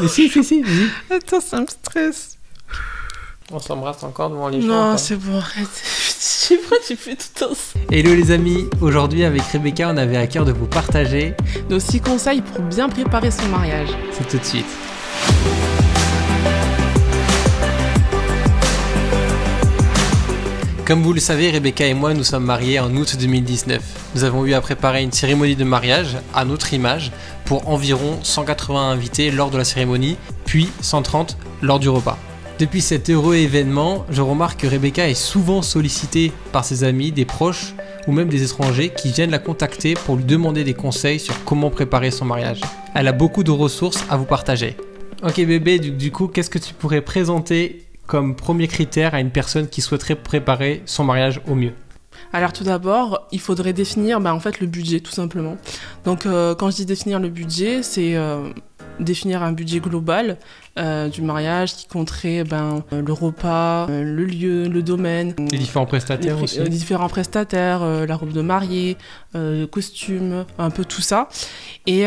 Mais si, vas-y. Attends, ça me stresse. On s'embrasse encore devant les gens. Non, c'est bon, arrête. Je sais pas, tu fais tout ça. Hello les amis, aujourd'hui avec Rebecca, on avait à cœur de vous partager nos 6 conseils pour bien préparer son mariage. C'est tout de suite. Comme vous le savez, Rebecca et moi nous sommes mariés en août 2019. Nous avons eu à préparer une cérémonie de mariage à notre image pour environ 180 invités lors de la cérémonie, puis 130 lors du repas. Depuis cet heureux événement, je remarque que Rebecca est souvent sollicitée par ses amis, des proches ou même des étrangers qui viennent la contacter pour lui demander des conseils sur comment préparer son mariage. Elle a beaucoup de ressources à vous partager. Ok bébé, du coup, qu'est-ce que tu pourrais présenter comme premier critère à une personne qui souhaiterait préparer son mariage au mieux? Alors tout d'abord, il faudrait définir en fait, le budget tout simplement. Donc quand je dis définir le budget, c'est définir un budget global du mariage qui compterait le repas, le lieu, le domaine. Les différents prestataires aussi. Les différents prestataires, la robe de mariée, le costume, un peu tout ça. Et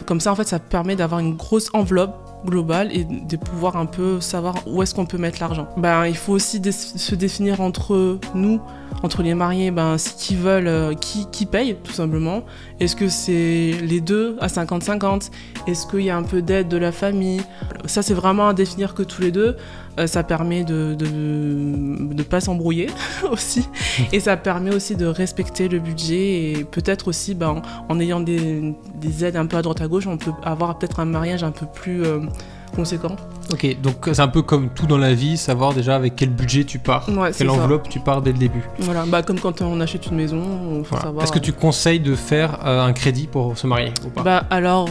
comme ça, en fait, ça permet d'avoir une grosse enveloppe globale et de pouvoir un peu savoir où est-ce qu'on peut mettre l'argent. Il faut aussi se définir entre nous, entre les mariés, ce qu'ils veulent, qui paye tout simplement. Est-ce que c'est les deux à 50-50? Est-ce qu'il y a un peu d'aide de la famille? Ça, c'est vraiment à définir que tous les deux. Ça permet de ne pas s'embrouiller aussi. Et ça permet aussi de respecter le budget et peut-être aussi en ayant des aides un peu à droite à gauche, on peut avoir peut-être un mariage un peu plus conséquent. Ok, donc c'est un peu comme tout dans la vie, savoir déjà avec quel budget tu pars, quelle enveloppe tu pars dès le début. Voilà, comme quand on achète une maison, il faut savoir... Est-ce que tu conseilles de faire un crédit pour se marier ou pas? Alors,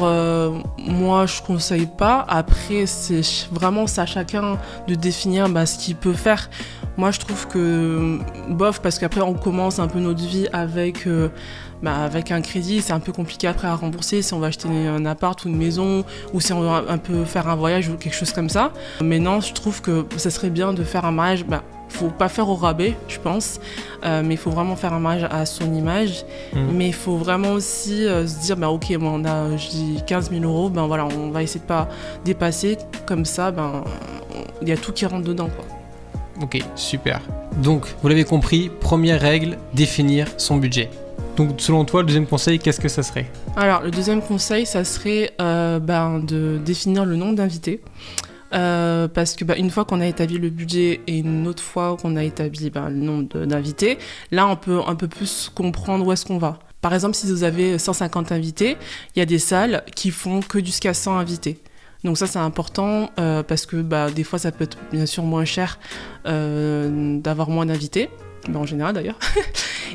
moi je conseille pas. Après, c'est vraiment ça à chacun de définir ce qu'il peut faire. Moi je trouve que bof, parce qu'après on commence un peu notre vie avec un crédit, c'est un peu compliqué après à rembourser si on va acheter un appart ou une maison ou si on va un peu faire un voyage ou quelque chose comme ça. Mais non, je trouve que ça serait bien de faire un mariage, faut pas faire au rabais, je pense, mais il faut vraiment faire un mariage à son image. Mais il faut vraiment aussi se dire, ok, on a, je dis 15 000 euros, voilà, on va essayer de pas dépasser, comme ça, il y a tout qui rentre dedans, quoi. Ok, super. Donc, vous l'avez compris, première règle, définir son budget. Donc, selon toi, le deuxième conseil, qu'est-ce que ça serait? Alors, le deuxième conseil, ça serait de définir le nombre d'invités. Parce que une fois qu'on a établi le budget et une autre fois qu'on a établi le nombre d'invités, là, on peut un peu plus comprendre où est-ce qu'on va. Par exemple, si vous avez 150 invités, il y a des salles qui font que jusqu'à 100 invités. Donc ça, c'est important parce que des fois, ça peut être bien sûr moins cher d'avoir moins d'invités, en général d'ailleurs.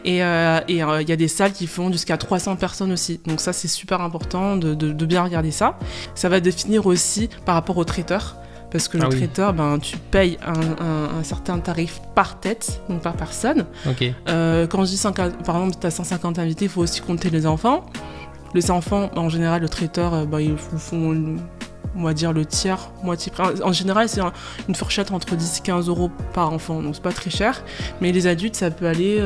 Et il y a des salles qui font jusqu'à 300 personnes aussi. Donc ça, c'est super important de bien regarder ça. Ça va définir aussi par rapport au traiteur. Parce que le traiteur, tu payes un certain tarif par tête, donc par personne. Okay. Quand je dis par exemple, tu as 150 invités, il faut aussi compter les enfants. Les enfants, en général, le traiteur, ils font... on va dire le tiers, moitié. En général, c'est une fourchette entre 10 et 15 euros par enfant, donc c'est pas très cher. Mais les adultes, ça peut aller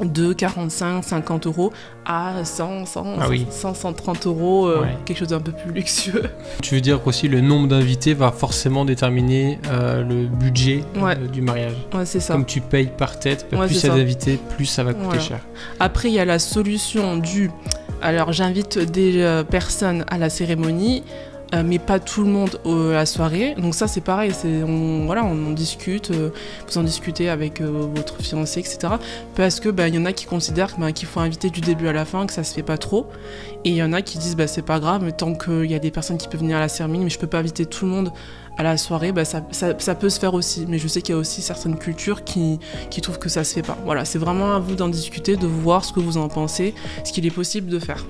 de 45, 50 euros à 100, 130 euros, quelque chose d'un peu plus luxueux. Tu veux dire qu'aussi le nombre d'invités va forcément déterminer le budget du mariage. Ouais, c'est ça. Comme tu payes par tête, plus il y a d'invités, plus ça va coûter cher. Après, il y a la solution alors j'invite des personnes à la cérémonie, mais pas tout le monde à la soirée. Donc ça, c'est pareil, on en discute, vous en discutez avec votre fiancé, etc. Parce que il y en a qui considèrent qu'il faut inviter du début à la fin, que ça se fait pas trop. Et il y en a qui disent c'est pas grave, mais tant qu'il y a des personnes qui peuvent venir à la cérémonie, mais je peux pas inviter tout le monde à la soirée, ça peut se faire aussi. Mais je sais qu'il y a aussi certaines cultures qui trouvent que ça se fait pas. Voilà, c'est vraiment à vous d'en discuter, de voir ce que vous en pensez, ce qu'il est possible de faire.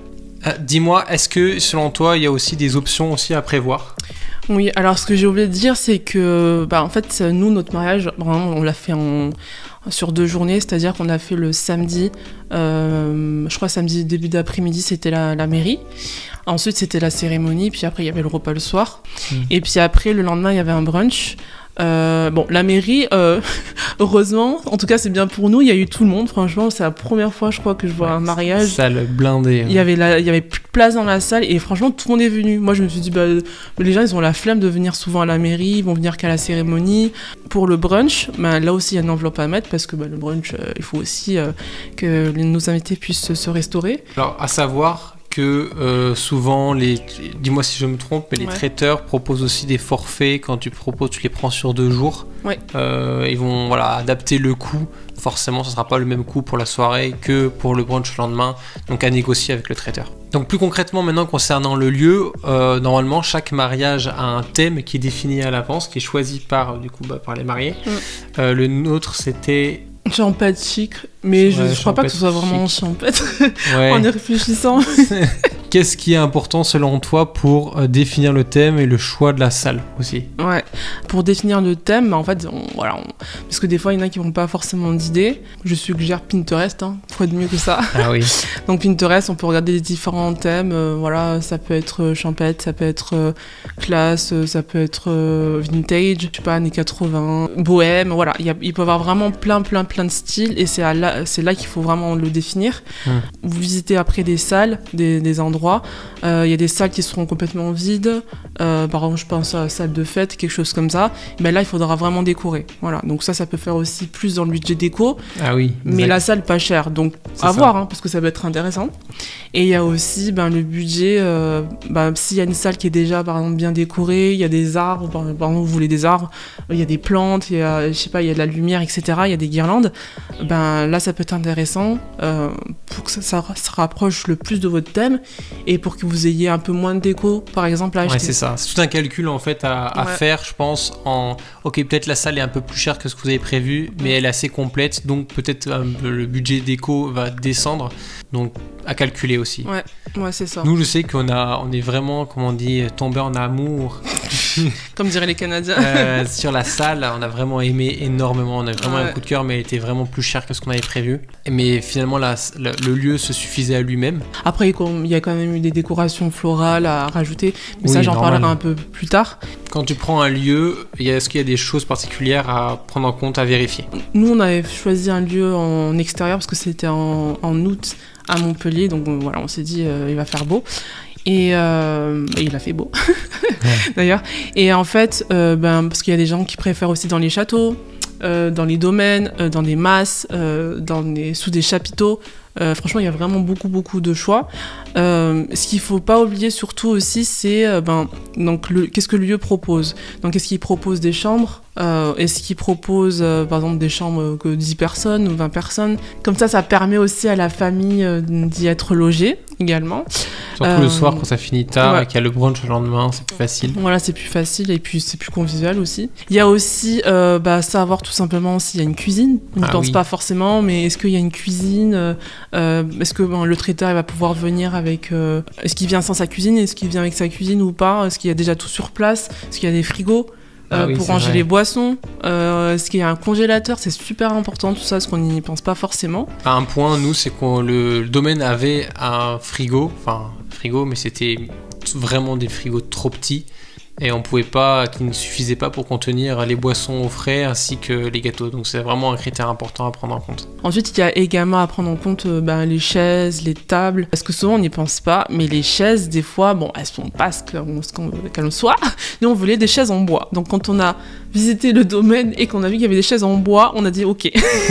Dis-moi, est-ce que selon toi, il y a aussi des options aussi à prévoir? Oui, alors ce que j'ai oublié de dire, c'est que en fait, nous, notre mariage, vraiment, on l'a fait sur 2 journées, c'est-à-dire qu'on a fait le samedi, je crois samedi début d'après-midi, c'était la mairie. Ensuite, c'était la cérémonie, puis après, il y avait le repas le soir. Et puis après, le lendemain, il y avait un brunch Bon, la mairie, heureusement, en tout cas c'est bien pour nous, il y a eu tout le monde, franchement, c'est la première fois je crois que je vois un mariage. Salle blindée. Il y avait plus de place dans la salle et franchement tout le monde est venu. Moi je me suis dit, bah, les gens ils ont la flemme de venir souvent à la mairie, ils vont venir qu'à la cérémonie. Pour le brunch, bah, là aussi il y a une enveloppe à mettre parce que bah, le brunch, il faut aussi que nos invités puissent se restaurer. Alors à savoir que souvent, dis-moi si je me trompe, mais les traiteurs proposent aussi des forfaits quand tu les prends sur 2 jours. Ouais. Ils vont adapter le coût. Forcément, ce ne sera pas le même coût pour la soirée que pour le brunch le lendemain, donc à négocier avec le traiteur. Donc plus concrètement maintenant concernant le lieu, normalement chaque mariage a un thème qui est défini à l'avance, qui est choisi par les mariés. Le nôtre c'était... Champêtre chic, mais je crois pas que ce soit vraiment champêtre en y réfléchissant. Qu'est-ce qui est important selon toi pour définir le thème et le choix de la salle aussi? Ouais, pour définir le thème, en fait, parce que des fois il y en a qui n'ont pas forcément d'idées. Je suggère Pinterest, quoi de mieux que ça. Ah oui. Donc Pinterest, on peut regarder les différents thèmes. Ça peut être champêtre, ça peut être classe, ça peut être vintage, je sais pas, années 80, bohème. Voilà, il peut y avoir vraiment plein de styles et c'est là qu'il faut vraiment le définir. Vous visitez après des salles, des endroits. Il y a des salles qui seront complètement vides. Par exemple, je pense à la salle de fête, quelque chose comme ça. Mais là, il faudra vraiment décorer. Voilà. Donc ça peut faire aussi plus dans le budget déco. Ah oui. Mais la salle pas chère. Donc à voir, parce que ça peut être intéressant. Et il y a aussi le budget. S'il y a une salle qui est déjà, par exemple, bien décorée, il y a des arbres. Par exemple, vous voulez des arbres. Il y a des plantes. Il y a de la lumière, etc. Il y a des guirlandes. Là, ça peut être intéressant pour que ça se rapproche le plus de votre thème. Et pour que vous ayez un peu moins de déco, par exemple, à acheter. Ouais, c'est ça. C'est tout un calcul en fait à faire, je pense. Ok, peut-être la salle est un peu plus chère que ce que vous avez prévu, mais elle est assez complète, donc peut-être le budget déco va descendre. Donc à calculer aussi. Ouais, c'est ça. Nous, je sais on est vraiment, comment on dit, tombé en amour. Comme diraient les Canadiens. Sur la salle, on a vraiment aimé énormément. On a vraiment un coup de cœur, mais elle était vraiment plus chère que ce qu'on avait prévu. Mais finalement, le lieu se suffisait à lui-même. Après, il y a quand même eu des décorations florales à rajouter, mais ça, j'en parlerai un peu plus tard. Quand tu prends un lieu, est-ce qu'il y a des choses particulières à prendre en compte, à vérifier? Nous, on avait choisi un lieu en extérieur parce que c'était en août à Montpellier, donc on s'est dit il va faire beau. Et il a fait beau, d'ailleurs. Et en fait, parce qu'il y a des gens qui préfèrent aussi dans les châteaux, dans les domaines, dans des masses, sous des chapiteaux. Franchement, il y a vraiment beaucoup de choix. Ce qu'il ne faut pas oublier surtout aussi, c'est qu'est-ce que le lieu propose. Donc, est-ce qu'il propose des chambres? Est-ce qu'il propose, par exemple, des chambres que 10 personnes ou 20 personnes? Comme ça permet aussi à la famille d'y être logée également. Surtout le soir quand ça finit tard et qu'il y a le brunch le lendemain, c'est plus facile. Voilà, c'est plus facile et puis c'est plus convivial aussi. Il y a aussi savoir tout simplement s'il y a une cuisine. On ne pense pas forcément, mais est-ce qu'il y a une cuisine? Est-ce que le traiteur il va pouvoir venir avec... est-ce qu'il vient sans sa cuisine? Est-ce qu'il vient avec sa cuisine ou pas? Est-ce qu'il y a déjà tout sur place? Est-ce qu'il y a des frigos pour ranger les boissons? Est-ce qu'il y a un congélateur? C'est super important tout ça, parce qu'on n'y pense pas forcément. À un point, nous, c'est que le domaine avait un frigo, mais c'était vraiment des frigos trop petits. Et qui ne suffisait pas pour contenir les boissons au frais ainsi que les gâteaux. Donc c'est vraiment un critère important à prendre en compte. Ensuite, il y a également à prendre en compte les chaises, les tables. Parce que souvent on n'y pense pas, mais les chaises, des fois, elles sont pas ce qu'elles soient. Nous, on voulait des chaises en bois. Donc quand on a visité le domaine et qu'on a vu qu'il y avait des chaises en bois, on a dit ok.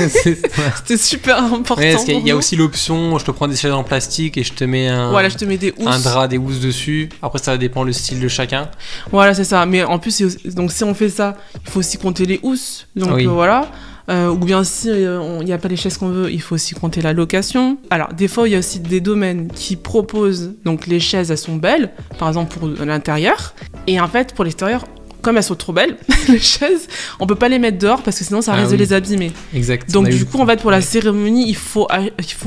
C'était super important. Il y a aussi l'option, je te prends des chaises en plastique et je te mets je te mets des housses. Un drap, des housses dessus. Après, ça dépend le style de chacun. Voilà, c'est ça. Mais en plus, donc si on fait ça, il faut aussi compter les housses. Donc voilà. Ou bien si il n'y a pas les chaises qu'on veut, il faut aussi compter la location. Alors, des fois, il y a aussi des domaines qui proposent, donc les chaises, elles sont belles, par exemple pour l'intérieur. Et en fait, pour l'extérieur, comme elles sont trop belles, les chaises, on peut pas les mettre dehors parce que sinon ça risque de les abîmer. Exact. Donc du coup, en fait, pour la cérémonie, il faut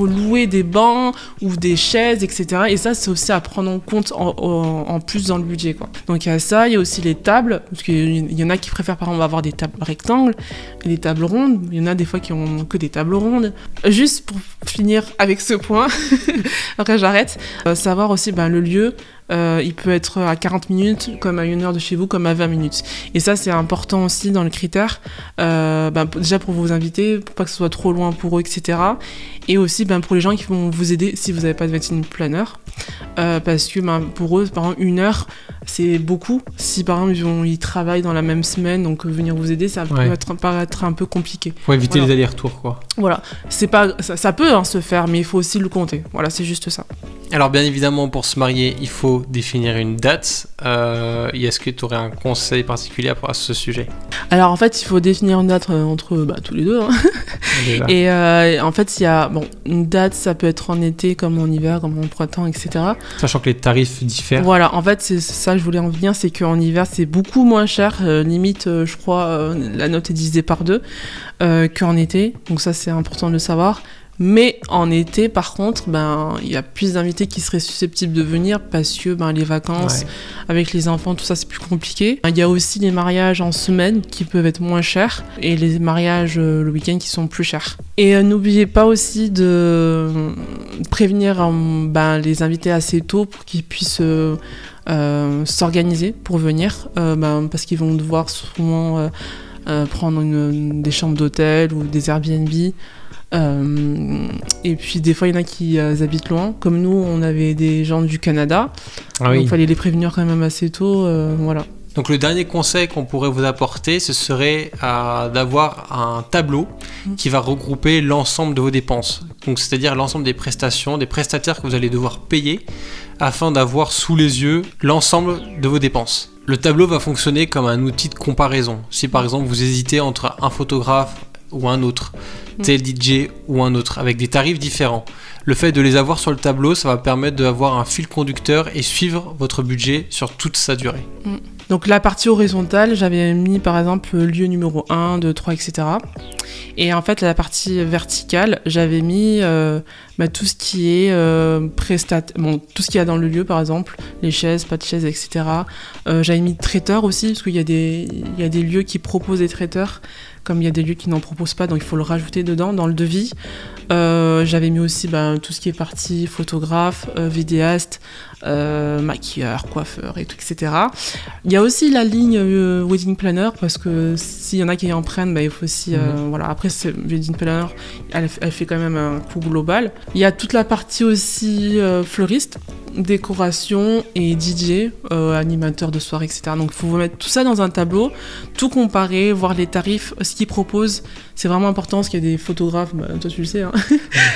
louer des bancs ou des chaises, etc. Et ça, c'est aussi à prendre en compte en plus dans le budget, quoi. Donc il y a ça, il y a aussi les tables, parce qu'il y en a qui préfèrent par exemple avoir des tables rectangles et des tables rondes. Il y en a des fois qui ont que des tables rondes. Juste pour finir avec ce point, après j'arrête. Savoir aussi le lieu. il peut être à 40 minutes, comme à 1 heure de chez vous, comme à 20 minutes. Et ça, c'est important aussi dans le critère, déjà pour vos invités, pour pas que ce soit trop loin pour eux, etc. Et aussi pour les gens qui vont vous aider si vous n'avez pas de wedding planner. Parce que pour eux, par exemple, 1 heure, c'est beaucoup. Si par exemple, ils travaillent dans la même semaine, donc venir vous aider, ça peut paraître un peu compliqué. Faut éviter les allers-retours, quoi. Voilà, ça peut se faire, mais il faut aussi le compter. Voilà, c'est juste ça. Alors bien évidemment, pour se marier, il faut définir une date. Est-ce que tu aurais un conseil particulier à ce sujet? Alors en fait, il faut définir une date entre tous les deux. Hein. Et en fait, il y a une date, ça peut être en été, comme en hiver, comme en printemps, etc. Sachant que les tarifs diffèrent. Voilà, en fait, c'est ça que je voulais en venir, c'est qu'en hiver, c'est beaucoup moins cher. Limite, je crois, la note est divisée par 2 qu'en été. Donc ça, c'est important de le savoir. Mais en été, par contre, il y a plus d'invités qui seraient susceptibles de venir parce que les vacances, avec les enfants, tout ça, c'est plus compliqué. Il y a aussi les mariages en semaine qui peuvent être moins chers et les mariages le week-end qui sont plus chers. Et n'oubliez pas aussi de prévenir les invités assez tôt pour qu'ils puissent s'organiser pour venir parce qu'ils vont devoir souvent prendre des chambres d'hôtel ou des Airbnb. Et puis des fois il y en a qui habitent loin, comme nous on avait des gens du Canada, donc il fallait les prévenir quand même assez tôt, voilà. Donc le dernier conseil qu'on pourrait vous apporter, ce serait d'avoir un tableau qui va regrouper l'ensemble de vos dépenses, donc c'est-à-dire l'ensemble des prestations, des prestataires que vous allez devoir payer afin d'avoir sous les yeux l'ensemble de vos dépenses. Le tableau va fonctionner comme un outil de comparaison. Si par exemple vous hésitez entre un photographe ou un autre, tel DJ ou un autre, avec des tarifs différents. Le fait de les avoir sur le tableau, ça va permettre d'avoir un fil conducteur et suivre votre budget sur toute sa durée. Donc la partie horizontale, j'avais mis par exemple lieu numéro 1, 2, 3, etc. Et en fait, la partie verticale, j'avais mis tout ce qui est tout ce qu'il y a dans le lieu, par exemple, les chaises, pas de chaises, etc. J'avais mis traiteur aussi, parce qu'il y a des lieux qui proposent des traiteurs, comme il y a des lieux qui n'en proposent pas, donc il faut le rajouter dedans, dans le devis. J'avais mis aussi tout ce qui est partie photographe, vidéaste, maquilleur, coiffeur, et tout, etc. Il y a aussi la ligne Wedding Planner, parce que s'il y en a qui en prennent, il faut aussi... voilà. Après, Wedding Planner, elle fait quand même un coût global. Il y a toute la partie aussi fleuriste, décoration et DJ, animateur de soirée, etc. Donc il faut vous mettre tout ça dans un tableau, tout comparer, voir les tarifs, ce qu'ils proposent. C'est vraiment important parce qu'il y a des photographes, toi tu le sais, hein.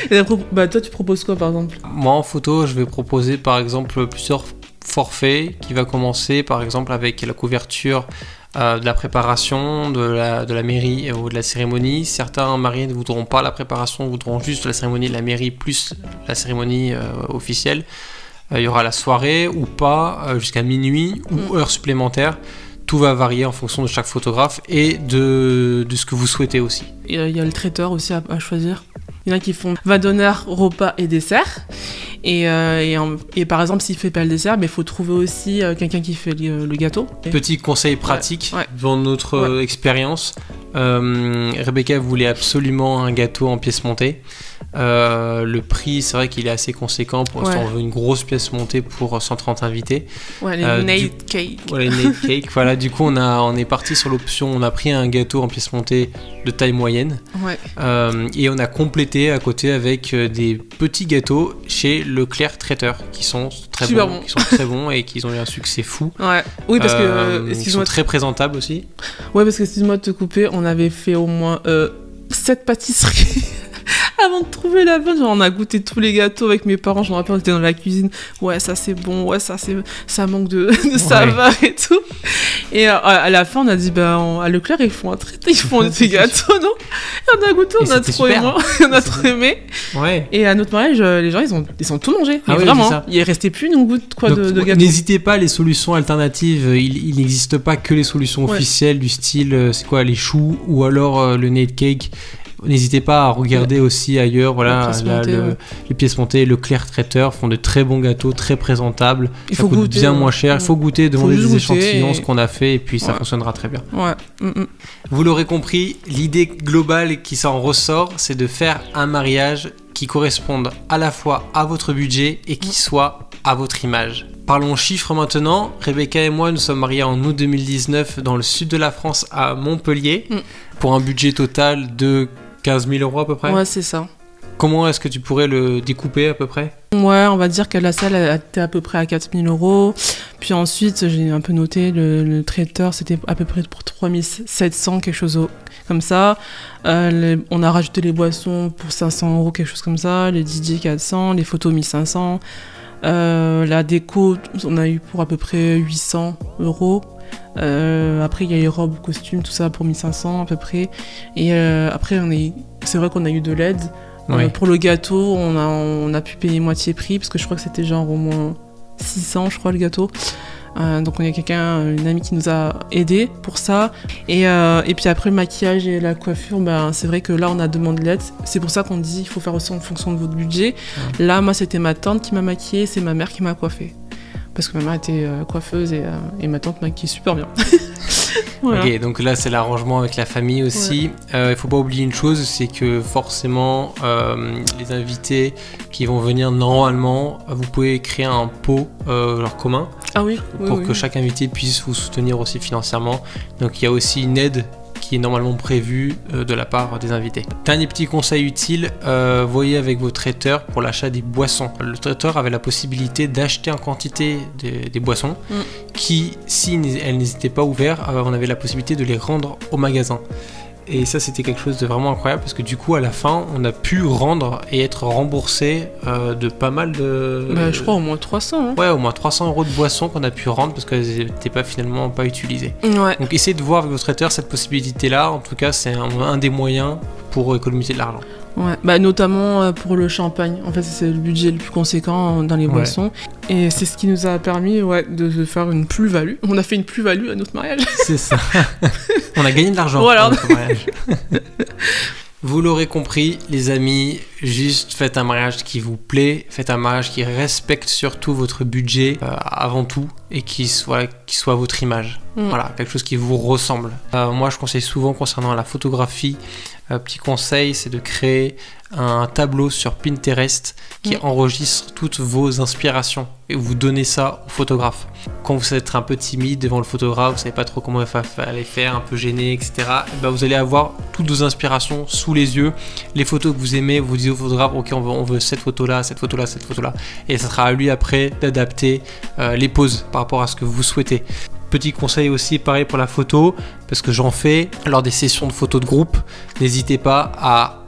Toi tu proposes quoi par exemple? Moi en photo, je vais proposer par exemple plusieurs forfaits qui va commencer par exemple avec la couverture de la préparation, de la mairie ou de la cérémonie. Certains mariés ne voudront pas la préparation, voudront juste la cérémonie de la mairie plus la cérémonie officielle. Il y aura la soirée ou pas, jusqu'à minuit ou heure supplémentaire. Tout va varier en fonction de chaque photographe et de ce que vous souhaitez aussi. Il y a le traiteur aussi à choisir. Il y en a qui font vin d'honneur, repas et dessert. Et par exemple, s'il ne fait pas le dessert, il faut trouver aussi quelqu'un qui fait le gâteau. Petit conseil pratique dans notre expérience. Rebecca voulait absolument un gâteau en pièces montées. Le prix, c'est vrai qu'il est assez conséquent pour si on veut une grosse pièce montée pour 130 invités. Ouais, les Nate Cake. Ouais, les Nate Cake. Voilà, du coup, on est parti sur l'option. On a pris un gâteau en pièces montées de taille moyenne. Ouais. Et on a complété à côté avec des petits gâteaux chez Leclerc Traiteur qui sont très bons, qui sont très bons et qui ont eu un succès fou. Ouais. Oui, parce que ils sont très présentables aussi. Ouais, parce que excuse-moi de te couper, on avait fait au moins 7 pâtisseries. Avant de trouver la bonne, on a goûté tous les gâteaux avec mes parents, je me rappelle, on était dans la cuisine, ouais ça c'est bon, ouais ça manque de saveur et tout. Et à la fin on a dit, à Leclerc ils font des gâteaux, non? Et on a goûté, on a trop aimé. Ouais. Et à notre mariage, les gens ils ont tout mangé, mais vraiment, il restait plus une goutte de gâteau. N'hésitez pas, les solutions alternatives, il n'existe pas que les solutions officielles du style, c'est quoi, les choux ou alors le Nate Cake. N'hésitez pas à regarder aussi ailleurs, voilà, les pièces montées, Leclerc Traiteur font de très bons gâteaux, très présentables, ça coûte bien moins cher, il faut goûter, demander des échantillons, ce qu'on a fait, et puis ça fonctionnera très bien. Ouais. Vous l'aurez compris, l'idée globale qui s'en ressort, c'est de faire un mariage qui corresponde à la fois à votre budget et qui soit à votre image. Parlons chiffres maintenant. Rebecca et moi, nous sommes mariés en août 2019 dans le sud de la France, à Montpellier, pour un budget total de 15 000 € à peu près. Ouais, c'est ça. Comment est-ce que tu pourrais le découper à peu près? Ouais, on va dire que la salle était à peu près à 4 000 €. Puis ensuite, j'ai un peu noté, le traiteur, c'était à peu près pour 3 700, quelque chose comme ça. On a rajouté les boissons pour 500 €, quelque chose comme ça. Les DJ 400, les photos 1500. La déco, on a eu pour à peu près 800 €. Après, il y a les robes, costumes, tout ça pour 1500 à peu près. Et après, c'est vrai qu'on a eu de l'aide. Oui. Pour le gâteau, on a pu payer moitié prix parce que je crois que c'était genre au moins 600, je crois, le gâteau. Donc il y a une amie qui nous a aidé pour ça. Et puis après le maquillage et la coiffure, c'est vrai que là on a demandé l'aide. C'est pour ça qu'on dit il faut faire aussi en fonction de votre budget. Là, moi c'était ma tante qui m'a maquillée, c'est ma mère qui m'a coiffée. Parce que ma mère était coiffeuse et ma tante maquille super bien. Voilà. Ok, donc là c'est l'arrangement avec la famille aussi. Il faut pas oublier une chose, c'est que forcément les invités qui vont venir normalement, vous pouvez créer un pot leur commun. Ah oui, pour que chaque invité puisse vous soutenir aussi financièrement. Donc il y a aussi une aide qui est normalement prévue de la part des invités. Dernier petit conseil utile, voyez avec vos traiteurs pour l'achat des boissons. Le traiteur avait la possibilité d'acheter en quantité des boissons qui, si elles n'étaient pas ouvertes, on avait la possibilité de les rendre au magasin. Et ça, c'était quelque chose de vraiment incroyable parce que du coup, à la fin, on a pu rendre et être remboursé de pas mal de... je crois au moins 300. Hein. Ouais, au moins 300 € de boissons qu'on a pu rendre parce qu'elles n'étaient finalement pas utilisées. Ouais. Donc, essayez de voir avec votre traiteur cette possibilité-là. En tout cas, c'est un des moyens pour économiser de l'argent. Ouais, notamment pour le champagne. En fait, c'est le budget le plus conséquent dans les boissons. Et c'est ce qui nous a permis de faire une plus-value. On a fait une plus-value à notre mariage. C'est ça. On a gagné de l'argent voilà. pour notre mariage. Vous l'aurez compris, les amis, juste faites un mariage qui vous plaît, faites un mariage qui respecte surtout votre budget avant tout et qui soit votre image. Voilà, quelque chose qui vous ressemble. Moi, je conseille souvent concernant la photographie, petit conseil, c'est de créer un tableau sur Pinterest qui enregistre toutes vos inspirations et vous donnez ça au photographe. Quand vous êtes un peu timide devant le photographe, vous savez pas trop comment aller faire, un peu gêné, etc. Vous allez avoir toutes vos inspirations sous les yeux, les photos que vous aimez, vous dites au photographe, ok, on veut cette photo-là, cette photo-là, cette photo-là, et ça sera à lui après d'adapter les poses par rapport à ce que vous souhaitez. Petit conseil aussi, pareil pour la photo, parce que j'en fais lors des sessions de photos de groupe, n'hésitez pas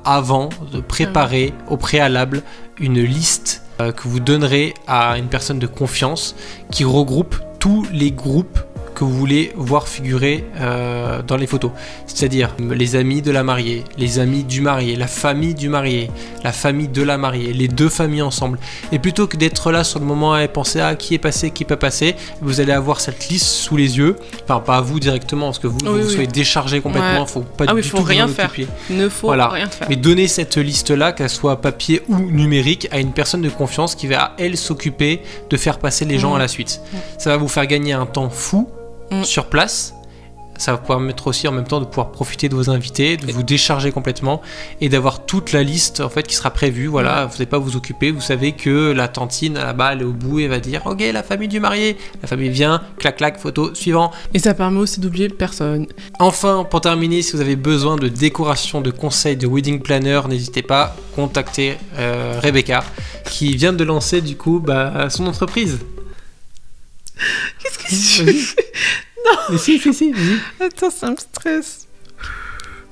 avant de préparer au préalable une liste que vous donnerez à une personne de confiance qui regroupe tous les groupes que vous voulez voir figurer dans les photos. C'est-à-dire les amis de la mariée, les amis du marié, la famille du marié, la famille de la mariée, les deux familles ensemble. Et plutôt que d'être là sur le moment et penser à qui est passé, qui peut passer, vous allez avoir cette liste sous les yeux. Enfin, pas à vous directement, parce que vous soyez déchargé complètement. Faut pas du tout rien faire. Ne faut rien faire. Mais donnez cette liste-là, qu'elle soit papier ou numérique, à une personne de confiance qui va, elle, s'occuper de faire passer les gens à la suite. Ça va vous faire gagner un temps fou sur place. Ça va vous permettre aussi en même temps de pouvoir profiter de vos invités, de vous décharger complètement et d'avoir toute la liste en fait qui sera prévue. Voilà, vous n'allez pas vous occuper, vous savez que la tantine là-bas elle est au bout et va dire ok, la famille du marié, la famille vient, clac clac, photo, suivant. Et ça permet aussi d'oublier personne. Enfin, pour terminer, si vous avez besoin de décoration, de conseils, de wedding planner, n'hésitez pas à contacter Rebecca qui vient de lancer du coup son entreprise. Qu'est-ce que tu fais? Non. Mais si, vas-y. Attends, ça me stresse.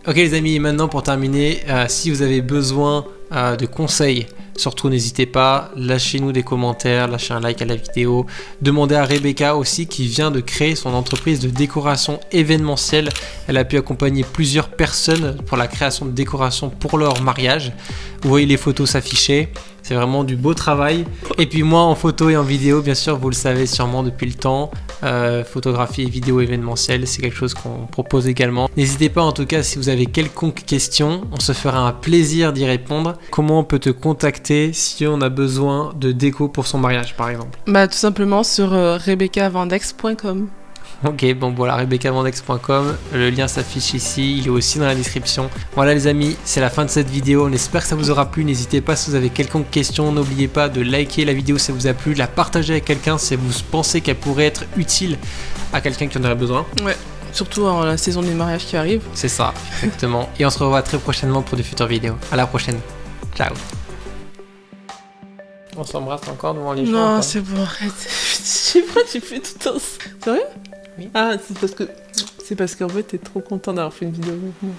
Ok les amis, maintenant pour terminer, si vous avez besoin de conseils, surtout n'hésitez pas, lâchez-nous des commentaires, lâchez un like à la vidéo, demandez à Rebecca aussi qui vient de créer son entreprise de décoration événementielle. Elle a pu accompagner plusieurs personnes pour la création de décorations pour leur mariage. Vous voyez les photos s'afficher. C'est vraiment du beau travail. Et puis moi en photo et en vidéo, bien sûr, vous le savez sûrement depuis le temps, photographie et vidéo événementielle, c'est quelque chose qu'on propose également. N'hésitez pas en tout cas si vous avez quelconque question, on se fera un plaisir d'y répondre. Comment on peut te contacter si on a besoin de déco pour son mariage par exemple? Tout simplement sur rebeccavandex.com. Ok, bon voilà, rebeccavandex.com, le lien s'affiche ici, il est aussi dans la description. Voilà les amis, c'est la fin de cette vidéo, on espère que ça vous aura plu, n'hésitez pas si vous avez quelconque question, n'oubliez pas de liker la vidéo si ça vous a plu, de la partager avec quelqu'un si vous pensez qu'elle pourrait être utile à quelqu'un qui en aurait besoin. Ouais, surtout en la saison des mariages qui arrive. C'est ça, exactement. Et on se revoit très prochainement pour de futures vidéos. À la prochaine, ciao. On s'embrasse encore devant les gens. Non, c'est bon, arrête. Je sais pas, tu fais tout un... Sérieux? Oui. Ah, c'est parce qu'en fait, t'es trop content d'avoir fait une vidéo avec moi.